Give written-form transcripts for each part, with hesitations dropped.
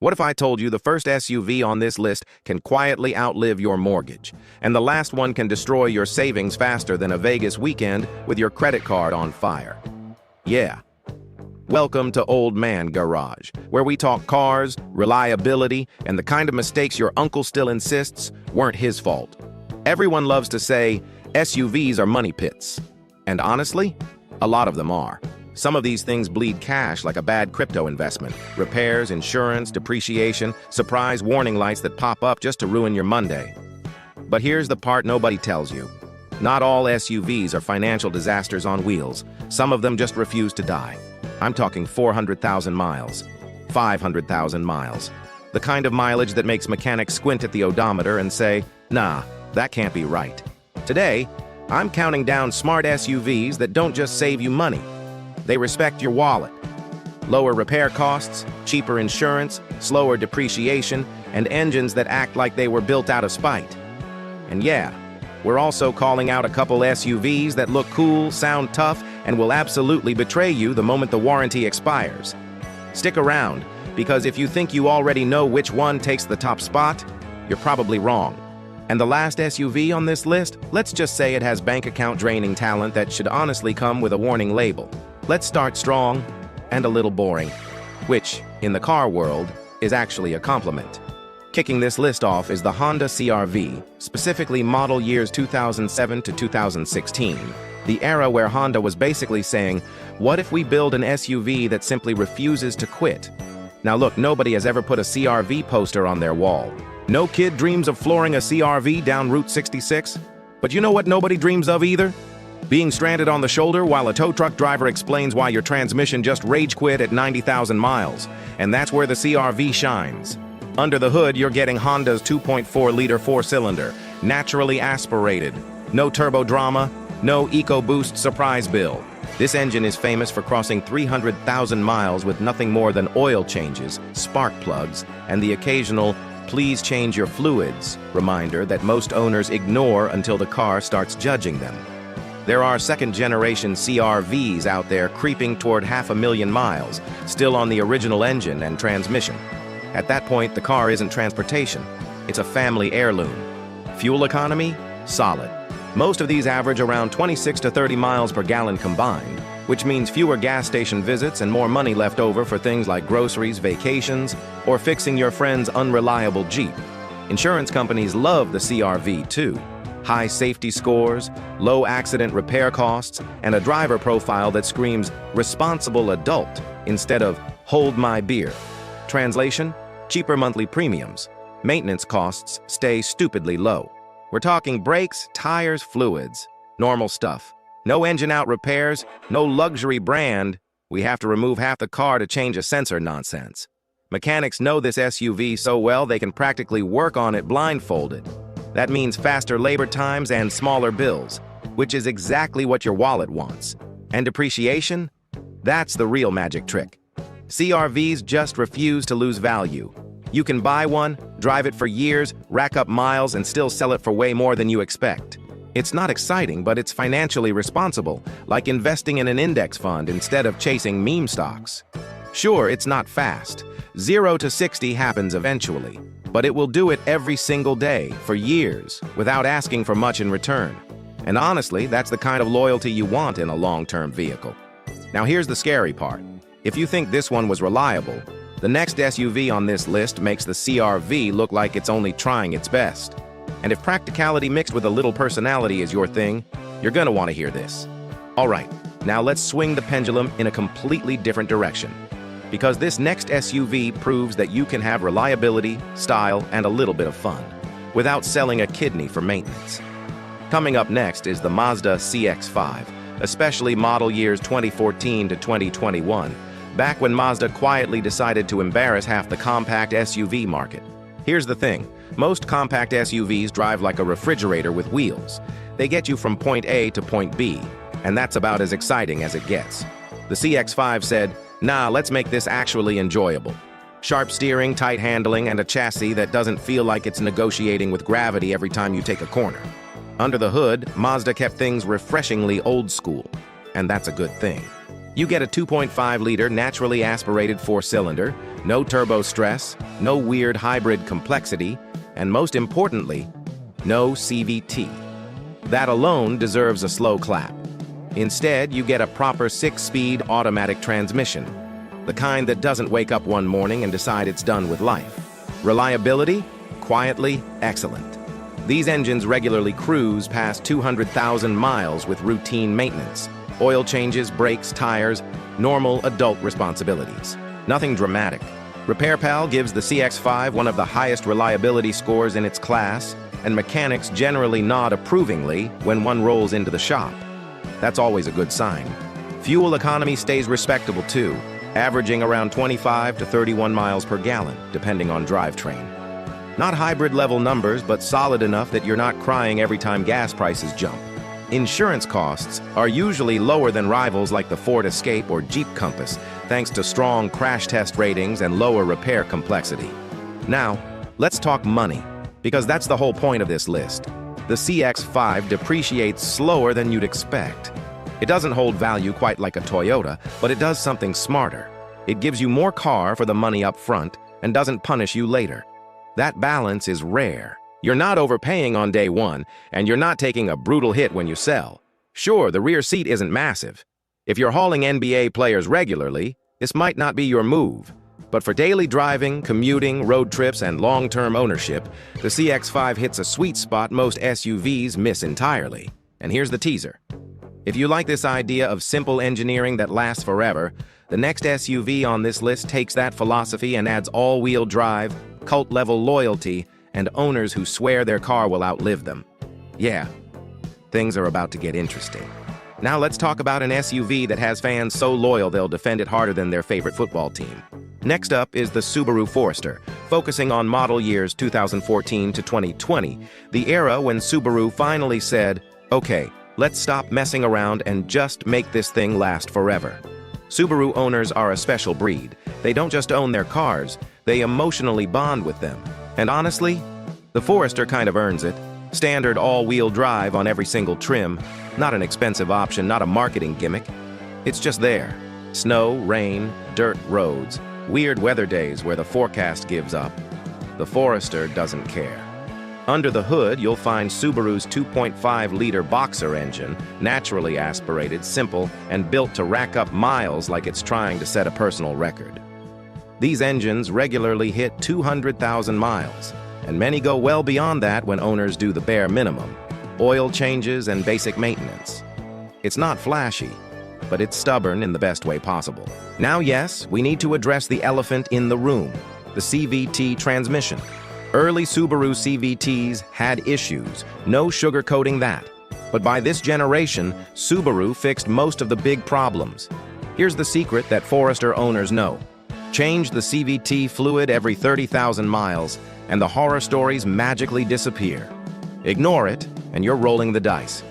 What if I told you the first SUV on this list can quietly outlive your mortgage, and the last one can destroy your savings faster than a Vegas weekend with your credit card on fire? Yeah. Welcome to Old Man Garage, where we talk cars, reliability, and the kind of mistakes your uncle still insists weren't his fault. Everyone loves to say SUVs are money pits. And honestly, a lot of them are. Some of these things bleed cash like a bad crypto investment. Repairs, insurance, depreciation, surprise warning lights that pop up just to ruin your Monday. But here's the part nobody tells you. Not all SUVs are financial disasters on wheels. Some of them just refuse to die. I'm talking 400,000 miles, 500,000 miles. The kind of mileage that makes mechanics squint at the odometer and say, nah, that can't be right. Today, I'm counting down smart SUVs that don't just save you money. They respect your wallet. Lower repair costs, cheaper insurance, slower depreciation, and engines that act like they were built out of spite. And yeah, we're also calling out a couple SUVs that look cool, sound tough, and will absolutely betray you the moment the warranty expires. Stick around, because if you think you already know which one takes the top spot, you're probably wrong. And the last SUV on this list, let's just say it has bank account draining talent that should honestly come with a warning label. Let's start strong and a little boring, which, in the car world, is actually a compliment. Kicking this list off is the Honda CR-V, specifically model years 2007 to 2016, the era where Honda was basically saying, what if we build an SUV that simply refuses to quit? Now look, nobody has ever put a CR-V poster on their wall. No kid dreams of flooring a CR-V down Route 66. But you know what nobody dreams of either? Being stranded on the shoulder while a tow truck driver explains why your transmission just rage quit at 90,000 miles. And that's where the CR-V shines. Under the hood, you're getting Honda's 2.4-liter four-cylinder, naturally aspirated. No turbo drama, no EcoBoost surprise bill. This engine is famous for crossing 300,000 miles with nothing more than oil changes, spark plugs, and the occasional "please change your fluids" reminder that most owners ignore until the car starts judging them. There are second-generation CR-Vs out there creeping toward 500,000 miles, still on the original engine and transmission. At that point, the car isn't transportation. It's a family heirloom. Fuel economy? Solid. Most of these average around 26 to 30 miles per gallon combined, which means fewer gas station visits and more money left over for things like groceries, vacations, or fixing your friend's unreliable Jeep. Insurance companies love the CR-V too. High safety scores, low accident repair costs, and a driver profile that screams responsible adult instead of hold my beer. Translation? Cheaper monthly premiums. Maintenance costs stay stupidly low. We're talking brakes, tires, fluids. Normal stuff. No engine out repairs, no luxury brand. We have to remove half the car to change a sensor nonsense. Mechanics know this SUV so well they can practically work on it blindfolded. That means faster labor times and smaller bills, which is exactly what your wallet wants. And depreciation? That's the real magic trick. CR-Vs just refuse to lose value. You can buy one, drive it for years, rack up miles, and still sell it for way more than you expect. It's not exciting, but it's financially responsible, like investing in an index fund instead of chasing meme stocks. Sure, it's not fast. 0 to 60 happens eventually, but it will do it every single day, for years, without asking for much in return. And honestly, that's the kind of loyalty you want in a long-term vehicle. Now here's the scary part. If you think this one was reliable, the next SUV on this list makes the CR-V look like it's only trying its best. And if practicality mixed with a little personality is your thing, you're gonna want to hear this. Alright, now let's swing the pendulum in a completely different direction. Because this next SUV proves that you can have reliability, style, and a little bit of fun, without selling a kidney for maintenance. Coming up next is the Mazda CX-5, especially model years 2014 to 2021, back when Mazda quietly decided to embarrass half the compact SUV market. Here's the thing, most compact SUVs drive like a refrigerator with wheels. They get you from point A to point B, and that's about as exciting as it gets. The CX-5 said, nah, let's make this actually enjoyable. Sharp steering, tight handling, and a chassis that doesn't feel like it's negotiating with gravity every time you take a corner. Under the hood, Mazda kept things refreshingly old school, and that's a good thing. You get a 2.5-liter naturally aspirated four-cylinder, no turbo stress, no weird hybrid complexity, and most importantly, no CVT. That alone deserves a slow clap. Instead, you get a proper 6-speed automatic transmission, the kind that doesn't wake up one morning and decide it's done with life. Reliability? Quietly excellent. These engines regularly cruise past 200,000 miles with routine maintenance. Oil changes, brakes, tires, normal adult responsibilities. Nothing dramatic. RepairPal gives the CX-5 one of the highest reliability scores in its class, and mechanics generally nod approvingly when one rolls into the shop. That's always a good sign. Fuel economy stays respectable too, averaging around 25 to 31 miles per gallon, depending on drivetrain. Not hybrid-level numbers, but solid enough that you're not crying every time gas prices jump. Insurance costs are usually lower than rivals like the Ford Escape or Jeep Compass, thanks to strong crash test ratings and lower repair complexity. Now, let's talk money, because that's the whole point of this list. The CX-5 depreciates slower than you'd expect. It doesn't hold value quite like a Toyota, but it does something smarter. It gives you more car for the money up front and doesn't punish you later. That balance is rare. You're not overpaying on day one, and you're not taking a brutal hit when you sell. Sure, the rear seat isn't massive. If you're hauling NBA players regularly, this might not be your move. But for daily driving, commuting, road trips, and long-term ownership, the CX-5 hits a sweet spot most SUVs miss entirely. And here's the teaser. If you like this idea of simple engineering that lasts forever, the next SUV on this list takes that philosophy and adds all-wheel drive, cult-level loyalty, and owners who swear their car will outlive them. Yeah, things are about to get interesting. Now let's talk about an SUV that has fans so loyal they'll defend it harder than their favorite football team. Next up is the Subaru Forester, focusing on model years 2014 to 2020, the era when Subaru finally said, okay, let's stop messing around and just make this thing last forever. Subaru owners are a special breed. They don't just own their cars, they emotionally bond with them. And honestly, the Forester kind of earns it. Standard all-wheel drive on every single trim, not an expensive option, not a marketing gimmick. It's just there. Snow, rain, dirt roads, weird weather days where the forecast gives up. The Forester doesn't care. Under the hood, you'll find Subaru's 2.5-liter boxer engine, naturally aspirated, simple, and built to rack up miles like it's trying to set a personal record. These engines regularly hit 200,000 miles, and many go well beyond that when owners do the bare minimum, oil changes and basic maintenance. It's not flashy, but it's stubborn in the best way possible. Now, yes, we need to address the elephant in the room, the CVT transmission. Early Subaru CVTs had issues, no sugarcoating that. But by this generation, Subaru fixed most of the big problems. Here's the secret that Forester owners know. Change the CVT fluid every 30,000 miles, and the horror stories magically disappear. Ignore it, and you're rolling the dice.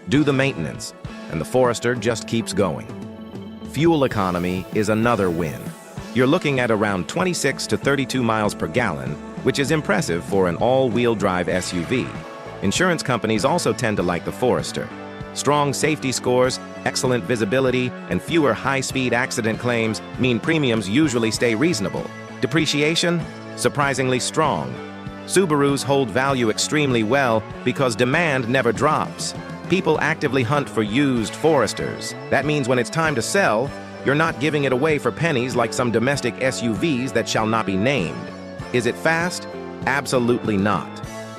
Do the maintenance, and the Forester just keeps going. Fuel economy is another win. You're looking at around 26 to 32 miles per gallon, which is impressive for an all-wheel drive SUV. Insurance companies also tend to like the Forester. Strong safety scores, excellent visibility, and fewer high-speed accident claims mean premiums usually stay reasonable. Depreciation? Surprisingly strong. Subarus hold value extremely well because demand never drops. People actively hunt for used Foresters. That means when it's time to sell, you're not giving it away for pennies like some domestic SUVs that shall not be named. Is it fast? Absolutely not.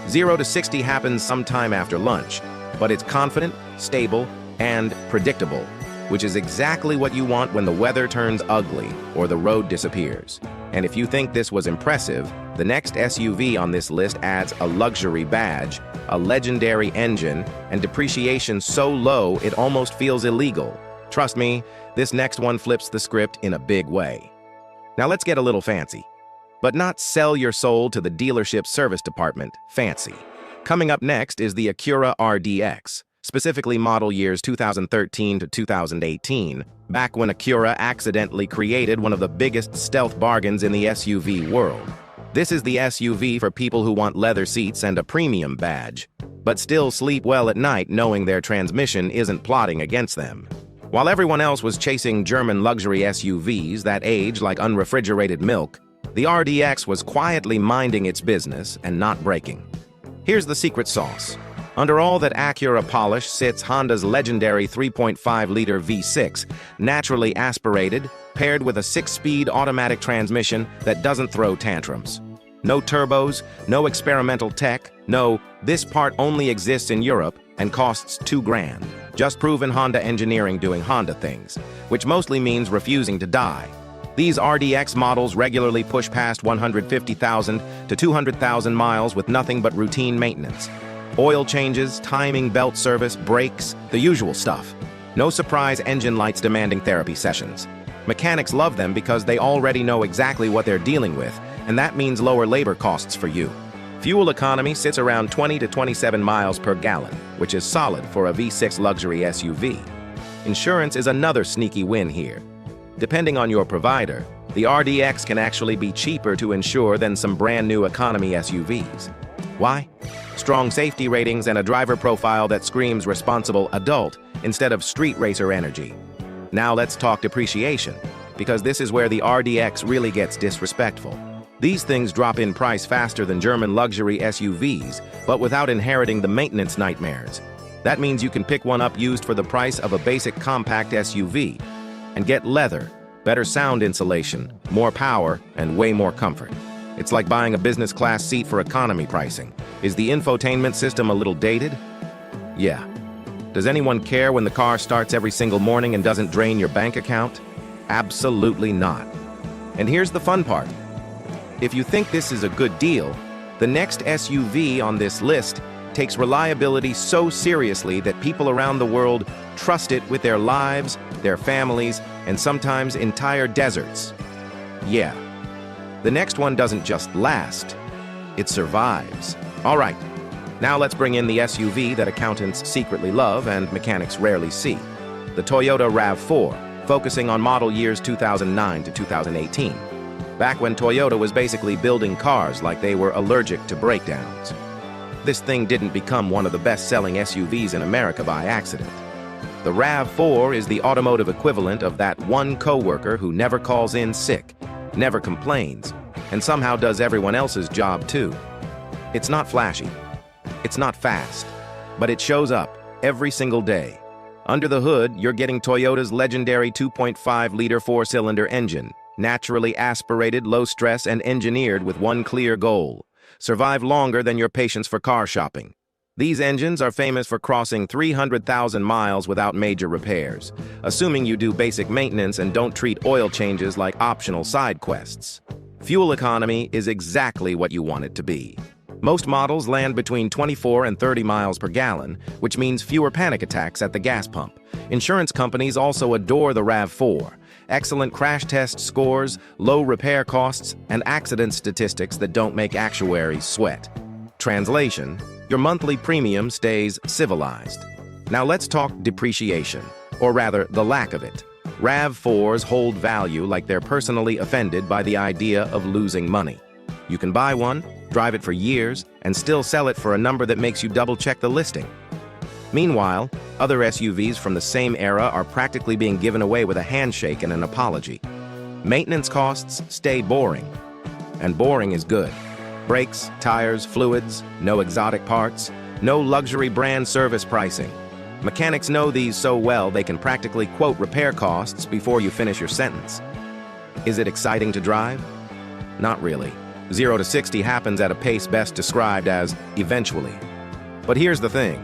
0 to 60 happens sometime after lunch, but it's confident, stable, and predictable, which is exactly what you want when the weather turns ugly or the road disappears. And if you think this was impressive, the next SUV on this list adds a luxury badge, a legendary engine, and depreciation so low it almost feels illegal. Trust me, this next one flips the script in a big way. Now let's get a little fancy. But not sell your soul to the dealership service department fancy. Coming up next is the Acura RDX, specifically model years 2013 to 2018, back when Acura accidentally created one of the biggest stealth bargains in the SUV world. This is the SUV for people who want leather seats and a premium badge, but still sleep well at night knowing their transmission isn't plotting against them. While everyone else was chasing German luxury SUVs that age like unrefrigerated milk, the RDX was quietly minding its business and not breaking. Here's the secret sauce. Under all that Acura polish sits Honda's legendary 3.5-liter V6, naturally aspirated, paired with a 6-speed automatic transmission that doesn't throw tantrums. No turbos, no experimental tech, no, this part only exists in Europe and costs $2,000. Just proven Honda engineering doing Honda things, which mostly means refusing to die. These RDX models regularly push past 150,000 to 200,000 miles with nothing but routine maintenance. Oil changes, timing belt service, brakes, the usual stuff. No surprise engine lights demanding therapy sessions. Mechanics love them because they already know exactly what they're dealing with, and that means lower labor costs for you. Fuel economy sits around 20 to 27 miles per gallon, which is solid for a V6 luxury SUV. Insurance is another sneaky win here. Depending on your provider, the RDX can actually be cheaper to insure than some brand new economy SUVs. Why? Strong safety ratings and a driver profile that screams responsible adult instead of street racer energy. Now let's talk depreciation, because this is where the RDX really gets disrespectful. These things drop in price faster than German luxury SUVs, but without inheriting the maintenance nightmares. That means you can pick one up used for the price of a basic compact SUV and get leather, better sound insulation, more power, and way more comfort. It's like buying a business class seat for economy pricing. Is the infotainment system a little dated? Yeah. Does anyone care when the car starts every single morning and doesn't drain your bank account? Absolutely not. And here's the fun part. If you think this is a good deal, the next SUV on this list takes reliability so seriously that people around the world trust it with their lives, their families, and sometimes entire deserts. Yeah. The next one doesn't just last, it survives. All right, now let's bring in the SUV that accountants secretly love and mechanics rarely see. The Toyota RAV4, focusing on model years 2009 to 2018. Back when Toyota was basically building cars like they were allergic to breakdowns. This thing didn't become one of the best-selling SUVs in America by accident. The RAV4 is the automotive equivalent of that one coworker who never calls in sick, never complains, and somehow does everyone else's job too. It's not flashy, it's not fast, but it shows up every single day. Under the hood, you're getting Toyota's legendary 2.5-liter four-cylinder engine, naturally aspirated, low-stress, and engineered with one clear goal: survive longer than your patience for car shopping. These engines are famous for crossing 300,000 miles without major repairs, assuming you do basic maintenance and don't treat oil changes like optional side quests. Fuel economy is exactly what you want it to be. Most models land between 24 and 30 miles per gallon, which means fewer panic attacks at the gas pump. Insurance companies also adore the RAV4. Excellent crash test scores, low repair costs, and accident statistics that don't make actuaries sweat. Translation: your monthly premium stays civilized. Now let's talk depreciation, or rather, the lack of it. RAV4s hold value like they're personally offended by the idea of losing money. You can buy one, drive it for years, and still sell it for a number that makes you double-check the listing. Meanwhile, other SUVs from the same era are practically being given away with a handshake and an apology. Maintenance costs stay boring. And boring is good. Brakes, tires, fluids, no exotic parts, no luxury brand service pricing. Mechanics know these so well they can practically quote repair costs before you finish your sentence. Is it exciting to drive? Not really. 0 to 60 happens at a pace best described as eventually. But here's the thing.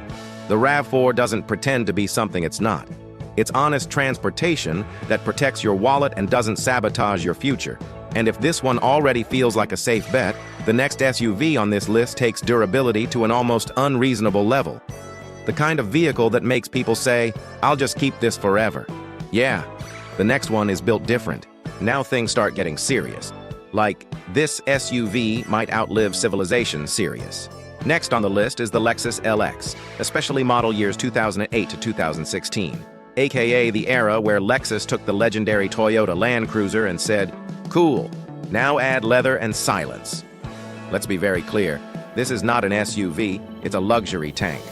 The RAV4 doesn't pretend to be something it's not. It's honest transportation that protects your wallet and doesn't sabotage your future. And if this one already feels like a safe bet, the next SUV on this list takes durability to an almost unreasonable level. The kind of vehicle that makes people say, "I'll just keep this forever." Yeah, the next one is built different. Now things start getting serious. Like, this SUV might outlive civilization serious. Next on the list is the Lexus LX, especially model years 2008 to 2016, aka the era where Lexus took the legendary Toyota Land Cruiser and said, "Cool, now add leather and silence." Let's be very clear, this is not an SUV, it's a luxury tank.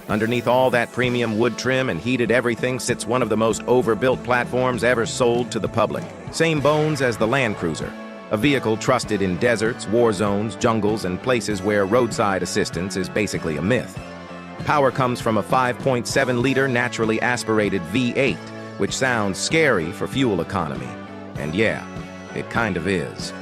Underneath all that premium wood trim and heated everything sits one of the most overbuilt platforms ever sold to the public. Same bones as the Land Cruiser, a vehicle trusted in deserts, war zones, jungles, and places where roadside assistance is basically a myth. Power comes from a 5.7-liter naturally aspirated V8, which sounds scary for fuel economy. And yeah, it kind of is.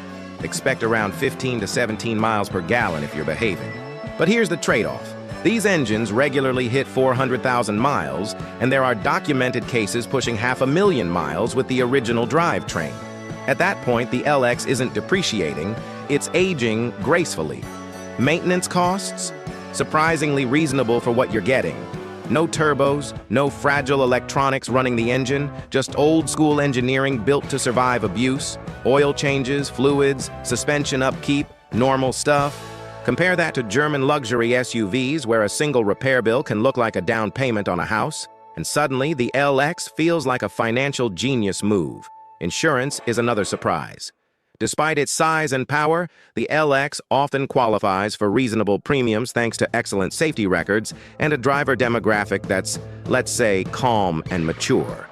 Expect around 15 to 17 miles per gallon if you're behaving. But here's the trade-off. These engines regularly hit 400,000 miles, and there are documented cases pushing 500,000 miles with the original drivetrain. At that point, the LX isn't depreciating, it's aging gracefully. Maintenance costs? Surprisingly reasonable for what you're getting. No turbos, no fragile electronics running the engine, just old-school engineering built to survive abuse, oil changes, fluids, suspension upkeep, normal stuff. Compare that to German luxury SUVs where a single repair bill can look like a down payment on a house, and suddenly the LX feels like a financial genius move. Insurance is another surprise. Despite its size and power, the LX often qualifies for reasonable premiums thanks to excellent safety records and a driver demographic that's, let's say, calm and mature.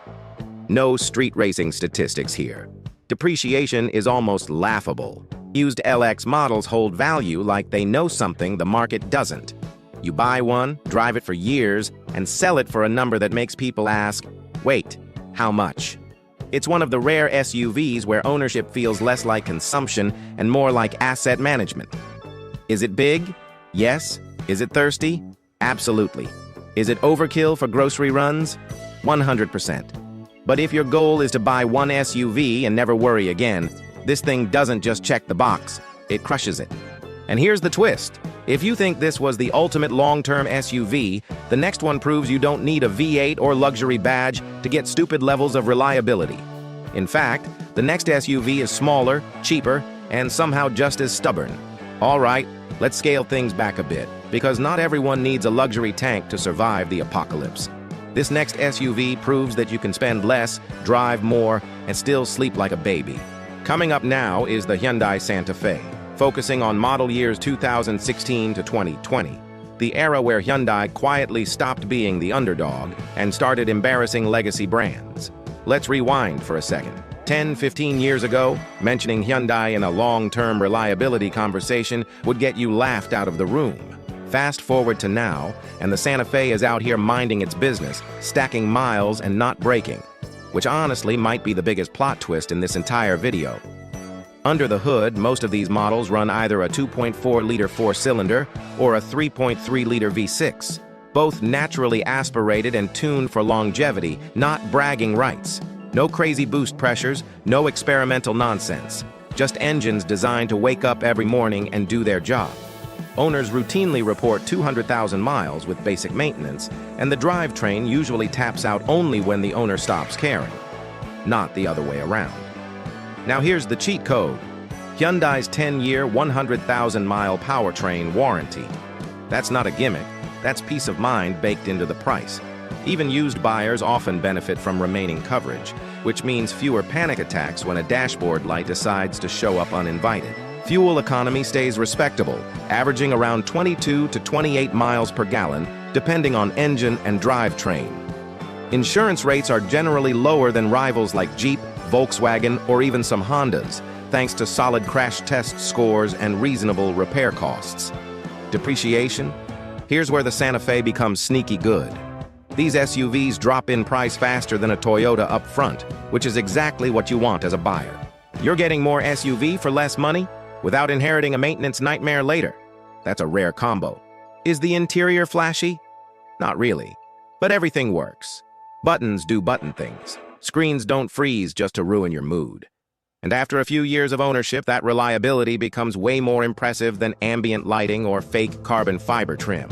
No street racing statistics here. Depreciation is almost laughable. Used LX models hold value like they know something the market doesn't. You buy one, drive it for years, and sell it for a number that makes people ask, wait, how much? It's one of the rare SUVs where ownership feels less like consumption and more like asset management. Is it big? Yes. Is it thirsty? Absolutely. Is it overkill for grocery runs? 100%. But if your goal is to buy one SUV and never worry again, this thing doesn't just check the box, it crushes it. And here's the twist. If you think this was the ultimate long-term SUV, the next one proves you don't need a V8 or luxury badge to get stupid levels of reliability. In fact, the next SUV is smaller, cheaper, and somehow just as stubborn. All right, let's scale things back a bit, because not everyone needs a luxury tank to survive the apocalypse. This next SUV proves that you can spend less, drive more, and still sleep like a baby. Coming up now is the Hyundai Santa Fe, focusing on model years 2016 to 2020, the era where Hyundai quietly stopped being the underdog and started embarrassing legacy brands. Let's rewind for a second. 10-15 years ago, mentioning Hyundai in a long-term reliability conversation would get you laughed out of the room. Fast forward to now, and the Santa Fe is out here minding its business, stacking miles and not braking, which honestly might be the biggest plot twist in this entire video. Under the hood, most of these models run either a 2.4-liter four-cylinder or a 3.3-liter V6, both naturally aspirated and tuned for longevity, not bragging rights. No crazy boost pressures, no experimental nonsense. Just engines designed to wake up every morning and do their job. Owners routinely report 200,000 miles with basic maintenance, and the drivetrain usually taps out only when the owner stops caring, not the other way around. Now here's the cheat code. Hyundai's 10-year, 100,000-mile powertrain warranty. That's not a gimmick, that's peace of mind baked into the price. Even used buyers often benefit from remaining coverage, which means fewer panic attacks when a dashboard light decides to show up uninvited. Fuel economy stays respectable, averaging around 22 to 28 miles per gallon, depending on engine and drivetrain. Insurance rates are generally lower than rivals like Jeep, Volkswagen, or even some Hondas, thanks to solid crash test scores and reasonable repair costs. Depreciation? Here's where the Santa Fe becomes sneaky good. These SUVs drop in price faster than a Toyota up front, which is exactly what you want as a buyer. You're getting more SUV for less money, without inheriting a maintenance nightmare later. That's a rare combo. Is the interior flashy? Not really. But everything works. Buttons do button things. Screens don't freeze just to ruin your mood. And after a few years of ownership, that reliability becomes way more impressive than ambient lighting or fake carbon fiber trim.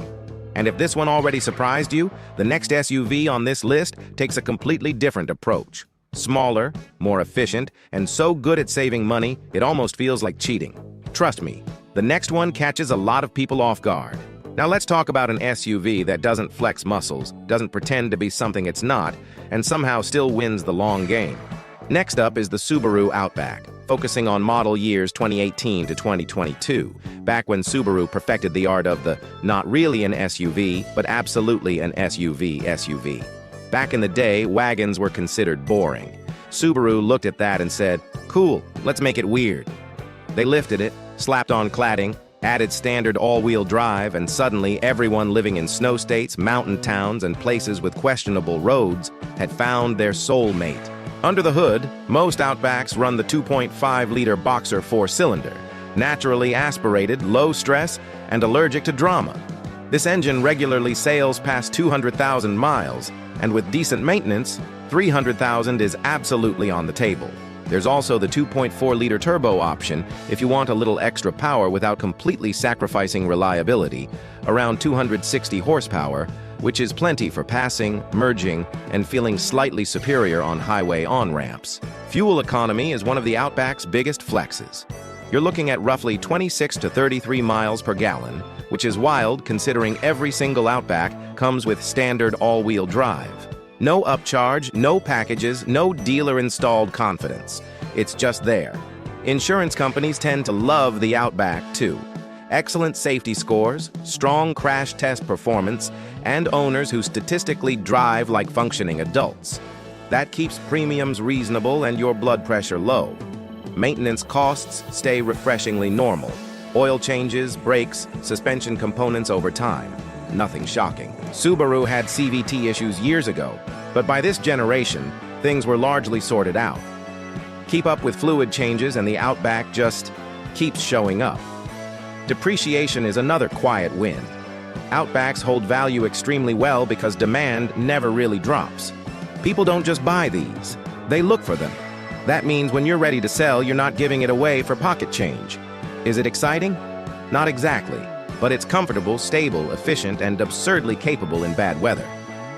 And if this one already surprised you, the next SUV on this list takes a completely different approach. Smaller, more efficient, and so good at saving money, it almost feels like cheating. Trust me, the next one catches a lot of people off guard. Now let's talk about an SUV that doesn't flex muscles, doesn't pretend to be something it's not, and somehow still wins the long game. Next up is the Subaru Outback, focusing on model years 2018 to 2022, back when Subaru perfected the art of the not really an SUV, but absolutely an SUV. Back in the day, wagons were considered boring. Subaru looked at that and said, "Cool, let's make it weird." They lifted it, slapped on cladding, added standard all-wheel drive, and suddenly everyone living in snow states, mountain towns, and places with questionable roads had found their soulmate. Under the hood, most Outbacks run the 2.5-liter Boxer 4-cylinder, naturally aspirated, low stress, and allergic to drama. This engine regularly sails past 200,000 miles, and with decent maintenance, 300,000 is absolutely on the table. There's also the 2.4-liter turbo option if you want a little extra power without completely sacrificing reliability, around 260 horsepower, which is plenty for passing, merging, and feeling slightly superior on highway on-ramps. Fuel economy is one of the Outback's biggest flexes. You're looking at roughly 26 to 33 miles per gallon, which is wild considering every single Outback comes with standard all-wheel drive. No upcharge, no packages, no dealer-installed confidence. It's just there. Insurance companies tend to love the Outback, too. Excellent safety scores, strong crash test performance, and owners who statistically drive like functioning adults. That keeps premiums reasonable and your blood pressure low. Maintenance costs stay refreshingly normal. Oil changes, brakes, suspension components over time. Nothing shocking. Subaru had CVT issues years ago, but by this generation, things were largely sorted out. Keep up with fluid changes and the Outback just keeps showing up. Depreciation is another quiet win. Outbacks hold value extremely well because demand never really drops. People don't just buy these, they look for them. That means when you're ready to sell, you're not giving it away for pocket change. Is it exciting? Not exactly, but it's comfortable, stable, efficient, and absurdly capable in bad weather.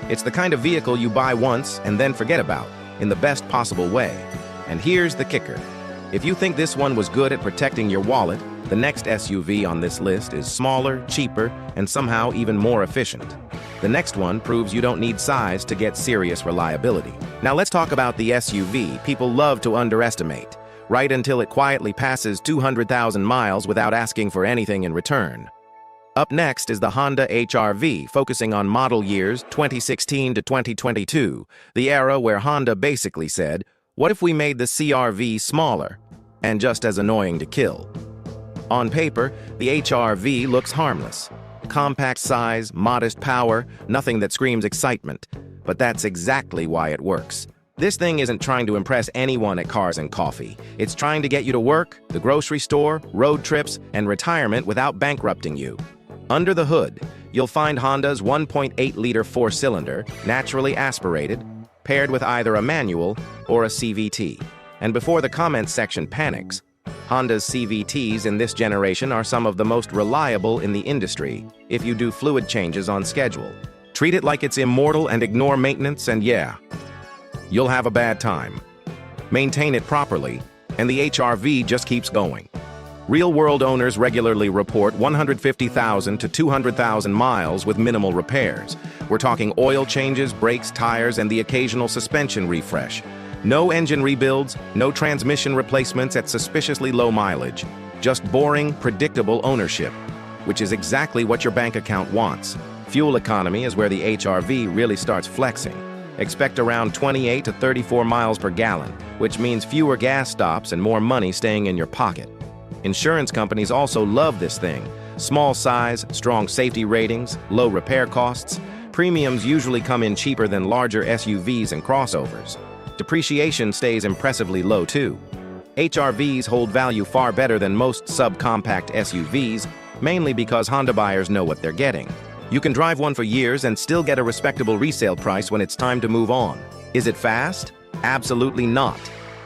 It's the kind of vehicle you buy once and then forget about, in the best possible way. And here's the kicker. If you think this one was good at protecting your wallet, the next SUV on this list is smaller, cheaper, and somehow even more efficient. The next one proves you don't need size to get serious reliability. Now let's talk about the SUV people love to underestimate, right until it quietly passes 200,000 miles without asking for anything in return. Up next is the Honda HR-V, focusing on model years 2016 to 2022, the era where Honda basically said, what if we made the CR-V smaller and just as annoying to kill? On paper, the HR-V looks harmless. Compact size, modest power, nothing that screams excitement. But that's exactly why it works. This thing isn't trying to impress anyone at Cars and Coffee. It's trying to get you to work, the grocery store, road trips, and retirement without bankrupting you. Under the hood, you'll find Honda's 1.8-liter 4-cylinder, naturally aspirated, paired with either a manual or a CVT. And before the comments section panics, Honda's CVTs in this generation are some of the most reliable in the industry if you do fluid changes on schedule. Treat it like it's immortal and ignore maintenance, and yeah, you'll have a bad time. Maintain it properly, and the HR-V just keeps going. Real-world owners regularly report 150,000 to 200,000 miles with minimal repairs. We're talking oil changes, brakes, tires, and the occasional suspension refresh. No engine rebuilds, no transmission replacements at suspiciously low mileage. Just boring, predictable ownership, which is exactly what your bank account wants. Fuel economy is where the HR-V really starts flexing. Expect around 28 to 34 miles per gallon, which means fewer gas stops and more money staying in your pocket. Insurance companies also love this thing. Small size, strong safety ratings, low repair costs. Premiums usually come in cheaper than larger SUVs and crossovers. Depreciation stays impressively low too. HR-Vs hold value far better than most subcompact SUVs, mainly because Honda buyers know what they're getting. You can drive one for years and still get a respectable resale price when it's time to move on. Is it fast? Absolutely not.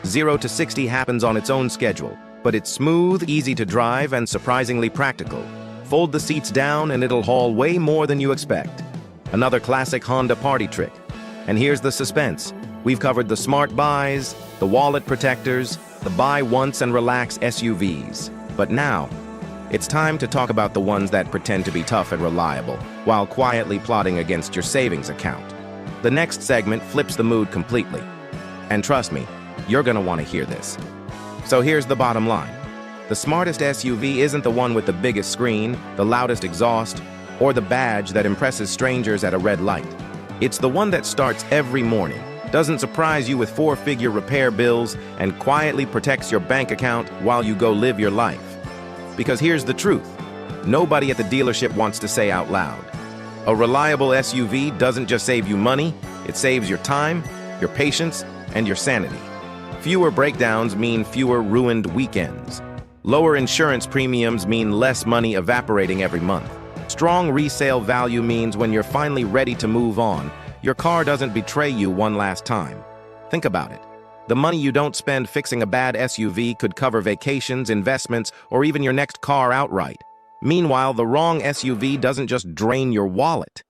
0 to 60 happens on its own schedule, but it's smooth, easy to drive, and surprisingly practical. Fold the seats down and it'll haul way more than you expect. Another classic Honda party trick. And here's the suspense. We've covered the smart buys, the wallet protectors, the buy once and relax SUVs. But now, it's time to talk about the ones that pretend to be tough and reliable, while quietly plotting against your savings account. The next segment flips the mood completely. And trust me, You're gonna want to hear this. So here's the bottom line. The smartest SUV isn't the one with the biggest screen, the loudest exhaust, or the badge that impresses strangers at a red light. It's the one that starts every morning, doesn't surprise you with four-figure repair bills, and quietly protects your bank account while you go live your life. Because here's the truth. Nobody at the dealership wants to say out loud. A reliable SUV doesn't just save you money, it saves your time, your patience, and your sanity. Fewer breakdowns mean fewer ruined weekends. Lower insurance premiums mean less money evaporating every month. Strong resale value means when you're finally ready to move on, your car doesn't betray you one last time. Think about it. The money you don't spend fixing a bad SUV could cover vacations, investments, or even your next car outright. Meanwhile, the wrong SUV doesn't just drain your wallet.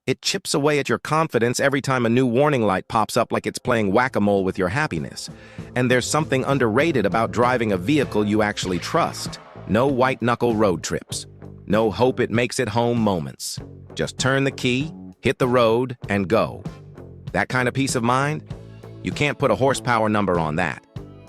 It chips away at your confidence every time a new warning light pops up like it's playing whack-a-mole with your happiness. And there's something underrated about driving a vehicle you actually trust. No white-knuckle road trips. No hope it makes it home moments. Just turn the key, hit the road, and go. That kind of peace of mind? You can't put a horsepower number on that.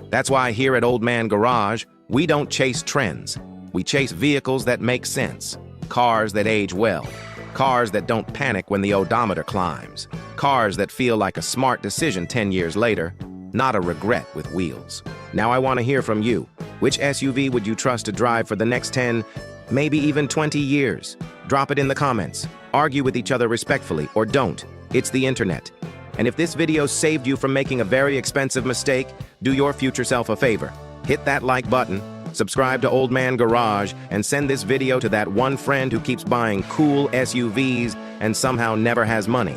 That's why here at Old Man Garage, we don't chase trends. We chase vehicles that make sense. Cars that age well. Cars that don't panic when the odometer climbs. Cars that feel like a smart decision 10 years later, not a regret with wheels. Now I want to hear from you. Which SUV would you trust to drive for the next 10, maybe even 20 years? Drop it in the comments. Argue with each other respectfully, or don't. It's the internet. And if this video saved you from making a very expensive mistake, do your future self a favor. Hit that like button, subscribe to Old Man Garage, and send this video to that one friend who keeps buying cool SUVs and somehow never has money.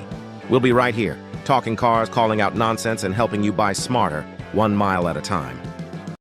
We'll be right here, talking cars, calling out nonsense, and helping you buy smarter, 1 mile at a time.